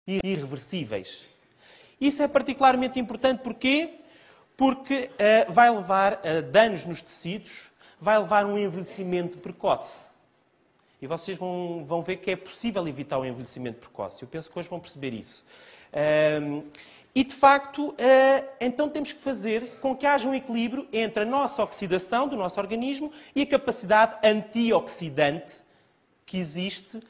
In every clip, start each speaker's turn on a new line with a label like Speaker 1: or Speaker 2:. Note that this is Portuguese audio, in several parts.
Speaker 1: irreversíveis. Isso é particularmente importante porquê? Porque vai levar a danos nos tecidos, vai levar a um envelhecimento precoce. E vocês vão ver que é possível evitar o envelhecimento precoce. Eu penso que hoje vão perceber isso. E, de facto, então temos que fazer com que haja um equilíbrio entre a nossa oxidação do nosso organismo e a capacidade antioxidante que existe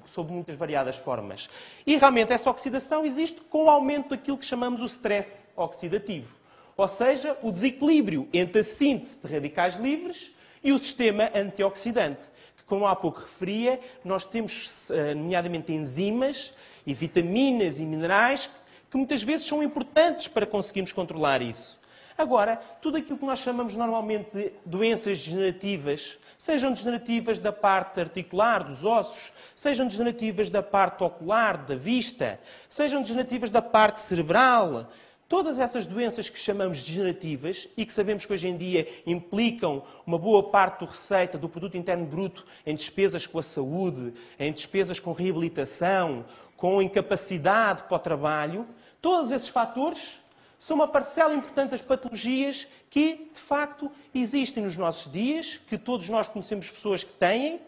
Speaker 1: sob muitas variadas formas. E, realmente, essa oxidação existe com o aumento daquilo que chamamos o stress oxidativo. Ou seja, o desequilíbrio entre a síntese de radicais livres e o sistema antioxidante. Que, como há pouco referia, nós temos, nomeadamente, enzimas e vitaminas e minerais que muitas vezes são importantes para conseguirmos controlar isso. Agora, tudo aquilo que nós chamamos normalmente de doenças degenerativas, sejam degenerativas da parte articular, dos ossos, sejam degenerativas da parte ocular, da vista, sejam degenerativas da parte cerebral, todas essas doenças que chamamos degenerativas e que sabemos que hoje em dia implicam uma boa parte do receita, do produto interno bruto, em despesas com a saúde, em despesas com reabilitação, com incapacidade para o trabalho, todos esses fatores são uma parcela importante das patologias que, de facto, existem nos nossos dias, que todos nós conhecemos pessoas que têm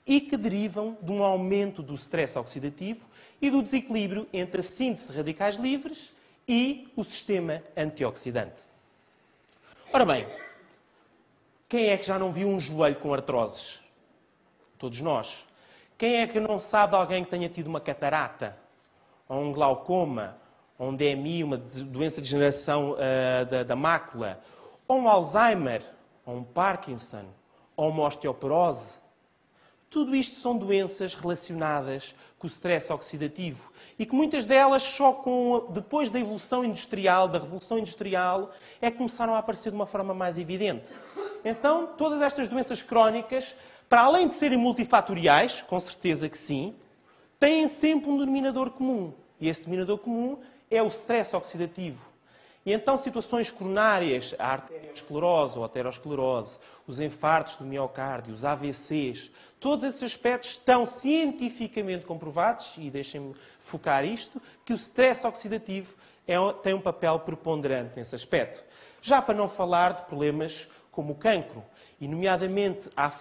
Speaker 1: e que derivam de um aumento do stress oxidativo e do desequilíbrio entre a síntese de radicais livres e o sistema antioxidante. Ora bem, quem é que já não viu um joelho com artroses? Todos nós. Quem é que não sabe de alguém que tenha tido uma catarata, ou um glaucoma, ou um DMI, uma doença de degeneração da mácula, ou um Alzheimer, ou um Parkinson, ou uma osteoporose? Tudo isto são doenças relacionadas com o stress oxidativo e que muitas delas só depois da evolução industrial, da revolução industrial, é que começaram a aparecer de uma forma mais evidente. Então, todas estas doenças crónicas, para além de serem multifatoriais, com certeza que sim, têm sempre um denominador comum. E esse denominador comum é o stress oxidativo. E então situações coronárias, a arteriosclerose ou aterosclerose, os infartos do miocárdio, os AVCs, todos esses aspectos estão cientificamente comprovados, e deixem-me focar isto, que o stress oxidativo tem um papel preponderante nesse aspecto. Já para não falar de problemas como o cancro. E, nomeadamente, há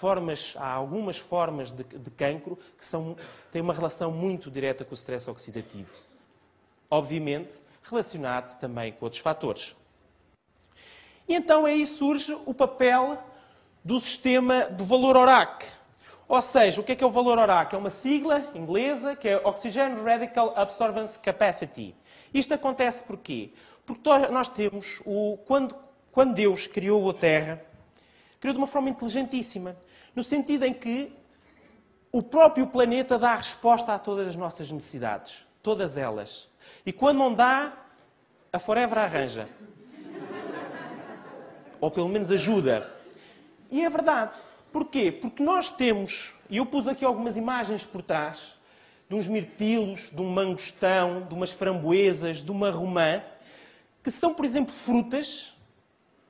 Speaker 1: algumas formas de cancro que têm uma relação muito direta com o stress oxidativo. Obviamente, relacionado também com outros fatores. E então aí surge o papel do sistema do valor ORAC. Ou seja, o que é o valor ORAC? É uma sigla inglesa que é Oxygen Radical Absorbance Capacity. Isto acontece porquê? Porque nós temos, quando Deus criou a Terra, criou de uma forma inteligentíssima. No sentido em que o próprio planeta dá a resposta a todas as nossas necessidades. Todas elas. E quando não dá, a Forever arranja. Ou pelo menos ajuda. E é verdade. Porquê? Porque nós temos, e eu pus aqui algumas imagens por trás, de uns mirtilos, de um mangostão, de umas framboesas, de uma romã, que são, por exemplo, frutas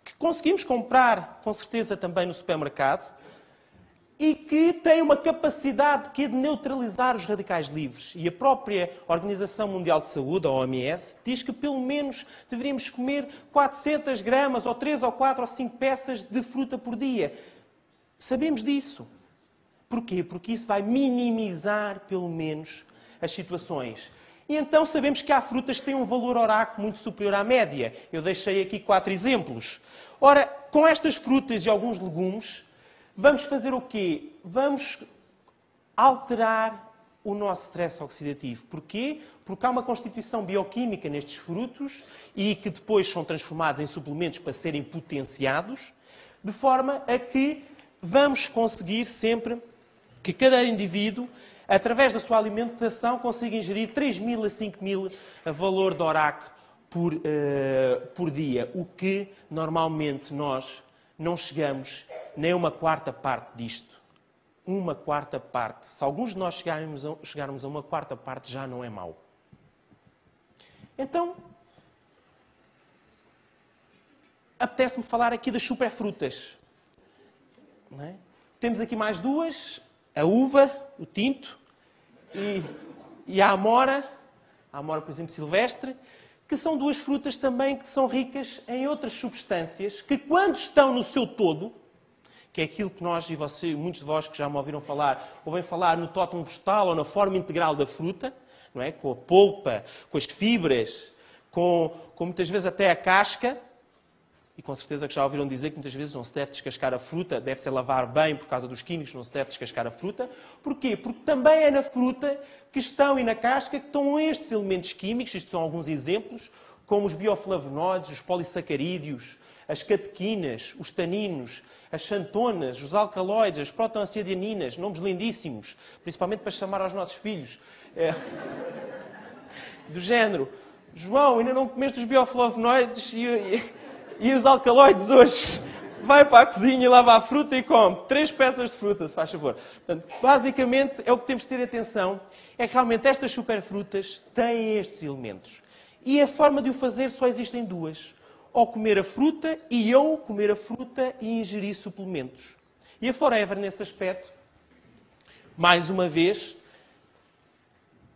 Speaker 1: que conseguimos comprar, com certeza, também no supermercado, e que têm uma capacidade de neutralizar os radicais livres. E a própria Organização Mundial de Saúde, a OMS, diz que pelo menos deveríamos comer 400 gramas, ou 3, ou 4, ou 5 peças de fruta por dia. Sabemos disso. Porquê? Porque isso vai minimizar, pelo menos, as situações. E então sabemos que há frutas que têm um valor ORAC muito superior à média. Eu deixei aqui 4 exemplos. Ora, com estas frutas e alguns legumes, vamos fazer o quê? Vamos alterar o nosso stress oxidativo. Porquê? Porque há uma constituição bioquímica nestes frutos e que depois são transformados em suplementos para serem potenciados, de forma a que vamos conseguir sempre que cada indivíduo, através da sua alimentação, consiga ingerir 3.000 a 5.000 valor de ORAC por dia, o que normalmente nós não chegamos nem a uma quarta parte disto. Uma quarta parte. Se alguns de nós chegarmos a uma quarta parte, já não é mau. Então, apetece-me falar aqui das superfrutas. Não é? Temos aqui mais duas, a uva, o tinto e a amora, por exemplo, silvestre, que são duas frutas também que são ricas em outras substâncias que, quando estão no seu todo, que é aquilo que nós e você, muitos de vós que já me ouviram falar, ouvem falar no tótum vegetal ou na forma integral da fruta, não é? Com a polpa, com as fibras, com muitas vezes até a casca, e com certeza que já ouviram dizer que muitas vezes não se deve descascar a fruta, deve-se lavar bem por causa dos químicos, não se deve descascar a fruta. Porquê? Porque também é na fruta que estão e na casca que estão estes elementos químicos, isto são alguns exemplos, como os bioflavonoides, os polissacarídeos, as catequinas, os taninos, as xantonas, os alcaloides, as protoancianinas, nomes lindíssimos, principalmente para chamar aos nossos filhos. Do género, João, ainda não comeste os bioflavonoides e os alcaloides hoje? Vai para a cozinha e lava a fruta e come 3 peças de fruta, se faz favor. Portanto, basicamente, é o que temos de ter atenção, é que realmente estas superfrutas têm estes elementos. E a forma de o fazer só existem duas. Ou comer a fruta ou comer a fruta e ingerir suplementos. E a Forever, nesse aspecto, mais uma vez,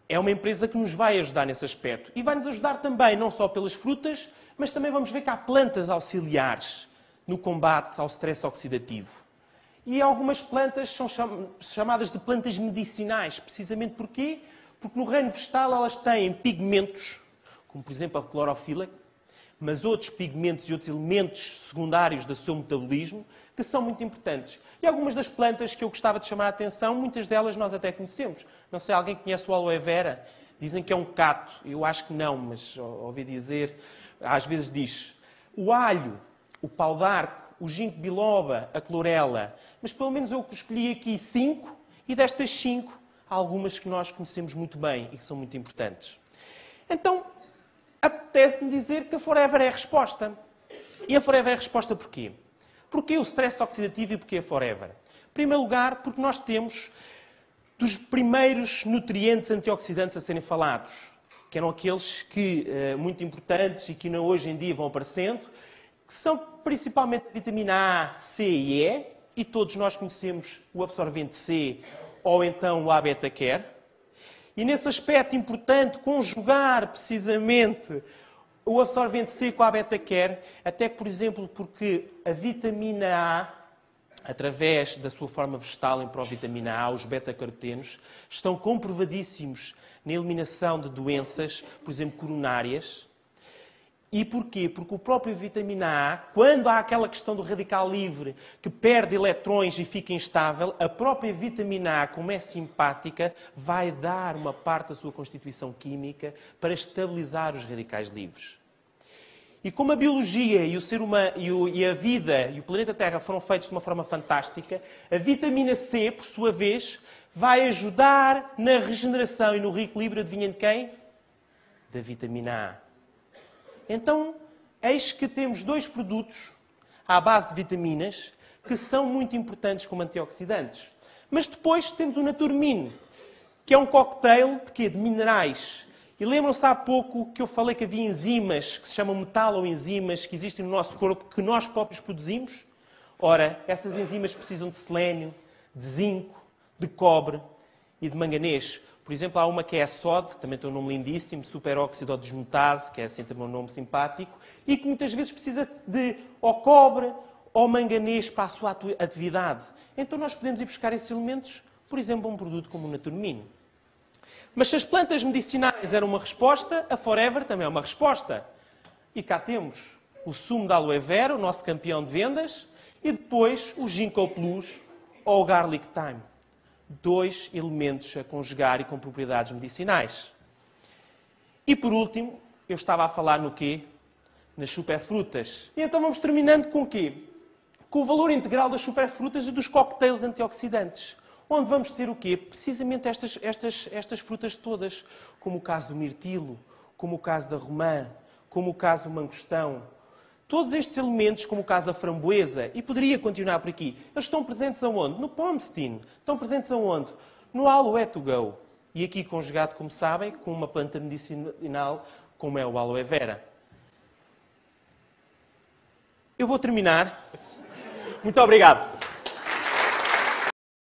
Speaker 1: é uma empresa que nos vai ajudar nesse aspecto. E vai-nos ajudar também, não só pelas frutas, mas também vamos ver que há plantas auxiliares no combate ao stress oxidativo. E algumas plantas são chamadas de plantas medicinais. Precisamente porquê? Porque no reino vegetal elas têm pigmentos, como por exemplo a clorofila, mas outros pigmentos e outros elementos secundários do seu metabolismo, que são muito importantes. E algumas das plantas que eu gostava de chamar a atenção, muitas delas nós até conhecemos. Não sei, alguém conhece o aloe vera? Dizem que é um cato. Eu acho que não, mas ouvi dizer, às vezes diz. O alho, o pau d'arco, o ginkgo biloba, a clorela. Mas pelo menos eu escolhi aqui 5, e destas 5, há algumas que nós conhecemos muito bem e que são muito importantes. Então, apetece-me dizer que a Forever é a resposta. E a Forever é a resposta porquê? Porquê o stress oxidativo e porquê a Forever? Em primeiro lugar, porque nós temos dos primeiros nutrientes antioxidantes a serem falados, que eram aqueles que, muito importantes e que hoje em dia vão aparecendo, que são principalmente a vitamina A, C e E, e todos nós conhecemos o absorvente C ou então o A-beta-care. E nesse aspecto importante, conjugar precisamente o absorvente C com a beta-care, até que, por exemplo, porque a vitamina A, através da sua forma vegetal em provitamina A, os beta-carotenos, estão comprovadíssimos na eliminação de doenças, por exemplo, coronárias. E porquê? Porque o próprio vitamina A, quando há aquela questão do radical livre que perde eletrões e fica instável, a própria vitamina A, como é simpática, vai dar uma parte da sua constituição química para estabilizar os radicais livres. E como a biologia e o ser humano e a vida e o planeta Terra foram feitos de uma forma fantástica, a vitamina C, por sua vez, vai ajudar na regeneração e no reequilíbrio, adivinhem de quem? Da vitamina A. Então, eis que temos 2 produtos à base de vitaminas que são muito importantes como antioxidantes. Mas depois temos o Naturmine, que é um cocktail de quê? De minerais. E lembram-se há pouco que eu falei que havia enzimas que se chamam metaloenzimas que existem no nosso corpo que nós próprios produzimos? Ora, essas enzimas precisam de selênio, de zinco, de cobre e de manganês. Por exemplo, há uma que é a SOD, também tem um nome lindíssimo, superóxido desmutase, que é assim também um nome simpático, e que muitas vezes precisa de ou cobre ou manganês para a sua atividade. Então nós podemos ir buscar esses elementos, por exemplo, a um produto como o Naturmine. Mas se as plantas medicinais eram uma resposta, a Forever também é uma resposta. E cá temos o sumo da aloe vera, o nosso campeão de vendas, e depois o Ginkgo Plus ou o Garlic Thyme. 2 elementos a conjugar e com propriedades medicinais. E por último, eu estava a falar no quê? Nas superfrutas. E então vamos terminando com o quê? Com o valor integral das superfrutas e dos cocktails antioxidantes. Onde vamos ter o quê? Precisamente estas frutas todas. Como o caso do mirtilo, como o caso da romã, como o caso do mangostão. Todos estes elementos, como o caso da framboesa, e poderia continuar por aqui, eles estão presentes aonde? No Pomestein. Estão presentes aonde? No Aloe to Go. E aqui conjugado, como sabem, com uma planta medicinal como é o aloe vera. Eu vou terminar. Muito obrigado.